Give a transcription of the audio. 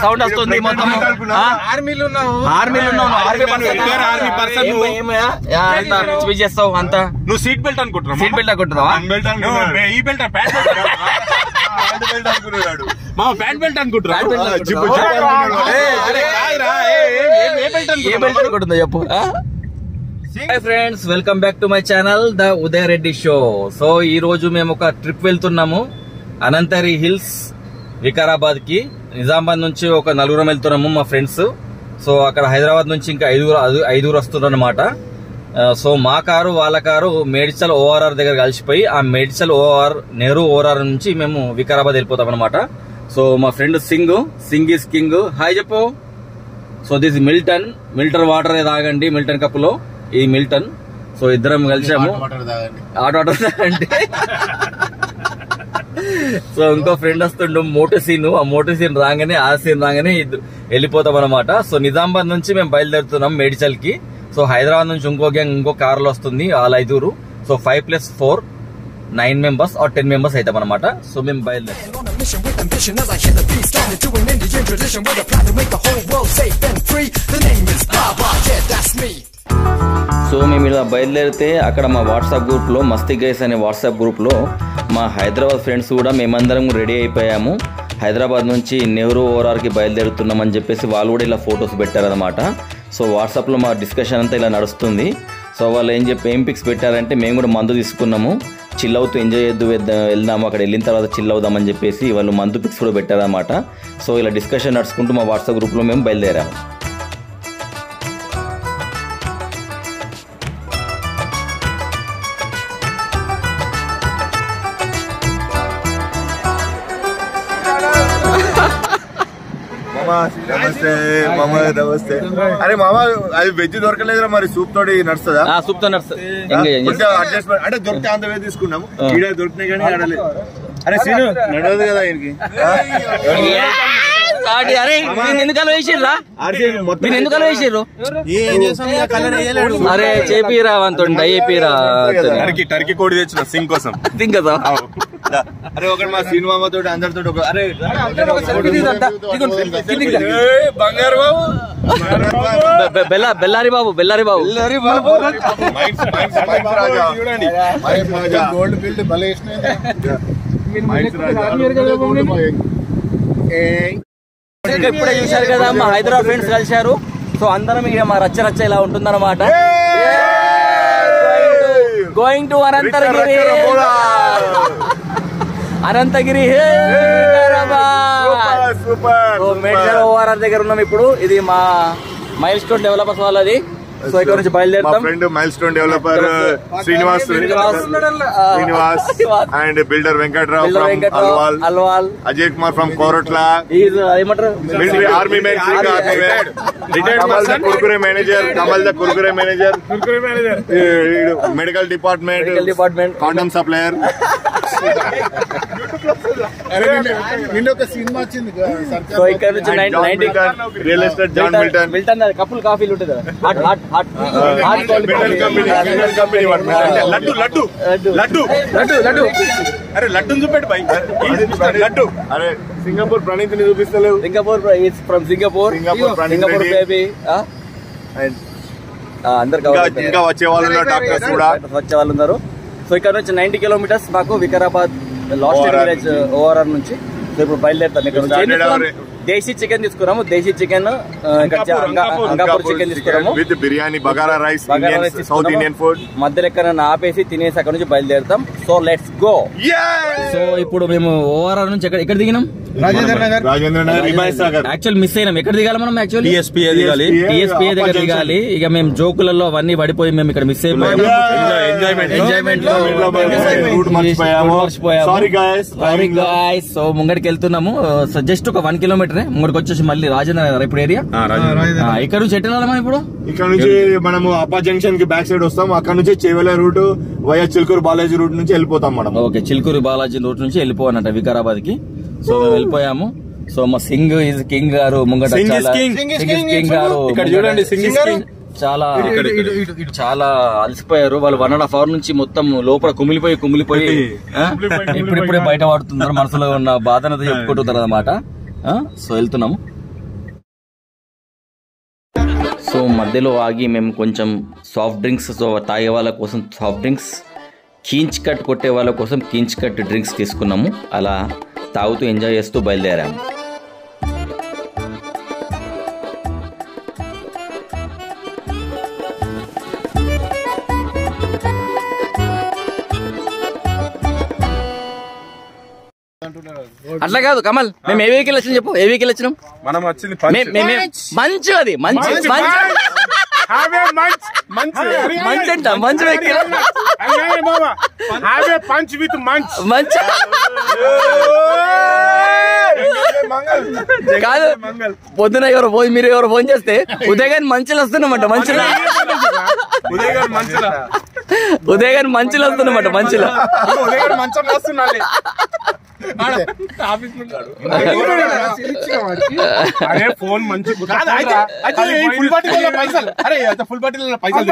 Sound వస్తుంది మొత్తం. చేస్తావు అంతా నువ్వు సీట్ బెల్ట్ అనుకుంటున్నావు. సీట్ బెల్ట్ అనుకుంటున్నావా? ఈ బెల్ట్ ప్యాంట్ బెల్ట్ అనుకుంటున్నా చెప్పు. Hi friends, welcome back to my channel the Uday Reddy show. So ఈ రోజు మేము ఒక ట్రిప్ వెళ్తున్నాము అనంతగిరి హిల్స్, వికారాబాద్ కి. నిజామాబాద్ నుంచి ఒక నలుగురం వెళ్తున్నాము మా ఫ్రెండ్స్. సో అక్కడ హైదరాబాద్ నుంచి ఇంకా ఐదుగురు వస్తున్నారు అనమాట. సో మా కారు వాళ్ళ కారు మేడ్చల్ ఓఆర్ఆర్ దగ్గర కలిసిపోయి ఆ మేడ్చల్ ఓఆర్ నెహ్రూ ఓఆర్ఆర్ నుంచి మేము వికారాబాద్ వెళ్ళిపోతాం అనమాట. సో మా friend Singh is king. Hi చెప్పు. సో దిస్ మిల్టన్ వాటర్ తాగండి, మిల్టన్ కప్పులో ఇది మిల్టన్. సో ఇద్దరం కలిసాము హాట్ వాటర్ తాగండి. సో ఇంకో ఫ్రెండ్ వస్తుండు మోటో సీన్. ఆ మోటో సీన్ రాగానే ఆ సీన్ రాగానే వెళ్ళిపోతాం అనమాట. సో నిజామాబాద్ నుంచి మేము బయలుదేరుతున్నాం మేడ్చల్ కి. సో హైదరాబాద్ నుంచి ఇంకో గ్యాంగ్ ఇంకో కార్లో వస్తుంది, వాళ్ళ ఐదుగురు. సో 5+4 9 మెంబర్స్ ఆర్ 10 మెంబర్స్ అవుతాం అనమాట. సో మేము బయలుదేరాం. సో మేము ఇలా బయలుదేరితే అక్కడ మా వాట్సాప్ గ్రూప్లో మస్తీ గైస్ అనే వాట్సాప్ గ్రూప్లో మా హైదరాబాద్ ఫ్రెండ్స్ కూడా మేమందరం రెడీ అయిపోయాము. హైదరాబాద్ నుంచి నెహ్రూ ఓఆర్ఆర్కి బయలుదేరుతున్నామని చెప్పేసి వాళ్ళు కూడా ఇలా ఫొటోస్ పెట్టారనమాట. సో వాట్సాప్లో మా డిస్కషన్ అంతా ఇలా నడుస్తుంది. సో వాళ్ళు ఏం పిక్స్ పెట్టారంటే మేము కూడా మందు తీసుకున్నాము, చిల్ అవుతూ ఎంజాయ్ చేద్దు వెళ్దాము, అక్కడ వెళ్ళిన తర్వాత చిల్ అవుదామని చెప్పేసి వాళ్ళు మందు పిక్స్ కూడా పెట్టారనమాట. సో ఇలా డిస్కషన్ నడుచుకుంటూ మా వాట్సాప్ గ్రూప్లో మేము బయలుదేరాము. నమస్తే మామ. నమస్తే. అరే మామ, అది వెజ్ దొరకలేదురా, మరి సూప్ తోటి నడుస్తుందా? సూప్ తో నడుస్తుంది. అడ్జస్ట్మెంట్ అంటే దొరికితే అంత వే తీసుకున్నాము, ఈడ దొరికినాయి కానీ ఆడలేదు. అరే సీను నడవదు కదా ఆయనకి. అరే చేపిరా వంతుండ ఏపీరా. టర్కీ కోడి తెచ్చిన సింగ్ కోసం. అరే ఒకటి మా సినిమా తోటి అందరితో అరే బంగారు బాబు, బెల్లారి బాబు గోల్డ్ ఫీల్డ్ భలే ఇప్పుడే చూశారు కదా మా హైదరాబాద్ ఫ్రెండ్స్ కలిశారు. సో అందరం ఇక మా రచ్చ ఇలా ఉంటుందన్నమాట. Going to Anantagiri Medchal ORR దగ్గర ఉన్నాం ఇప్పుడు. ఇది మా మైల్ స్టోన్ డెవలపర్స్ వాళ్ళది. సో ఇక్కడ నుంచి బయలుదేరుతాం. Friend milestone developer Srinivas and builder Venkatrao from Alwal, Ajay Kumar from Koratla, military army man, Kurkure manager, Kamal the Kurkure manager, medical department, condom supplier. నిన్న ఒక సినిమా వచ్చింది. సో ఇక్కడ నుంచి real estate John Milton couple కాఫీలు ఉంటుంది. అరే లడ్డు చూపెట్టు బై. లడ్డు. అరే సింగపూర్ ప్రణీత్ ని చూపిస్తలేవు. Singapore from Singapore baby. అందరు ఇంకా వచ్చే వాళ్ళు ఉన్నారు. సో ఇక్కడ నుంచి 90 కిలోమీటర్స్ మాకు వికారాబాద్ లాస్ట్ విలేజ్ ఓఆర్ఆర్ నుంచి. సో ఇప్పుడు బయలుదేరుతాం. ఇక్కడ నుంచి దేశీ చికెన్ తీసుకున్నాము. దేశీ చికెన్, అంగాపూర్ చికెన్ తీసుకున్నాము with biryani, bagara rice, south Indian food. మధ్యలో ఎక్కడైనా ఆపేసి తినేసి అక్కడ నుంచి బయలుదేరుతాం. So let's go. సో ఇప్పుడు మేము ఓఆర్ఆర్ నుంచి ఎక్కడ దిగినాం? రాజేంద్ర నగర్, హిమాయత్ సాగర్. యాక్చువల్ మిస్ అయినాం. ఎక్కడ దిగాలి మనం? యాక్చువల్లీ TSPA దగ్గర దిగాలి. ఇక మేము జోకులలో అవన్నీ పడిపోయి మేము ఇక్కడ మిస్ అయిపోయాము. ఎంజాయ్మెంట్ సో ముంగడికి వెళ్తున్నాము. సో జస్ట్ ఒక 1 కిలోమీటర్ ముంగడికి వచ్చేసి మళ్ళీ రాజేంద్ర నగర్ ఇప్పుడు ఏరియా. ఇక్కడ నుంచి ఎట్లా వెళ్ళాలి ఇప్పుడు? ఇక్కడ నుంచి మనము అప్పా జంక్షన్ కి బ్యాక్ సైడ్ వస్తాం. అక్కడ నుంచి Chevella route via Chilkur Balaji route నుంచి వెళ్ళిపోతాం మనం. ఓకే, చిలుకూరు బాలాజీ రూట్ నుంచి వెళ్ళిపోవాలంట వికారాబాద్ కి. సో మేము వెళ్ళిపోయాము. సో మా సింగ్ ఈజ్ కింగ్ గారు ముంగట. కింగ్ గారు ఇక్కడ చూడండి. చాలా చాలా అలసిపోయారు వాళ్ళు. 1.5 hour నుంచి మొత్తం లోపల కుమిలిపోయి ఇప్పుడిప్పుడే బయట పడుతున్నారు. మనసులో ఉన్న బాధనతో చెప్పుకుంటున్నారు అన్నమాట. సో వెళ్తున్నాము. సో మధ్యలో ఆగి మేము కొంచెం సాఫ్ట్ డ్రింక్స్, తాగే వాళ్ళ కోసం సాఫ్ట్ డ్రింక్స్, కీంచ్ కట్ కొట్టే వాళ్ళ కోసం కీంచ్ కట్ డ్రింక్స్ తీసుకున్నాము. అలా తాగుతూ ఎంజాయ్ చేస్తూ బయలుదేరాము. అట్లా కాదు కమల్, మేము ఏ వెహికల్ వచ్చినాం చెప్పు. ఏ వెహికల్ వచ్చినాం మనం? వచ్చింది మంచు. అది మంచి అంట. మంచి వెహికల్ పంచ్ విత్ మంచి కాదు. పొద్దున మీరు ఎవరు ఫోన్ చేస్తే ఉదయ్ గారి మంచులు వస్తున్నామంట. మంచులో ఉదయ్ గారి మంచులు వస్తున్నామంట. మంచులో మంచం వస్తున్నాడు. అరే ఫోన్ మంచి ఫుల్ బాటిల్ పైసలు. అరే ఫుల్ బాటిల్ పైసలు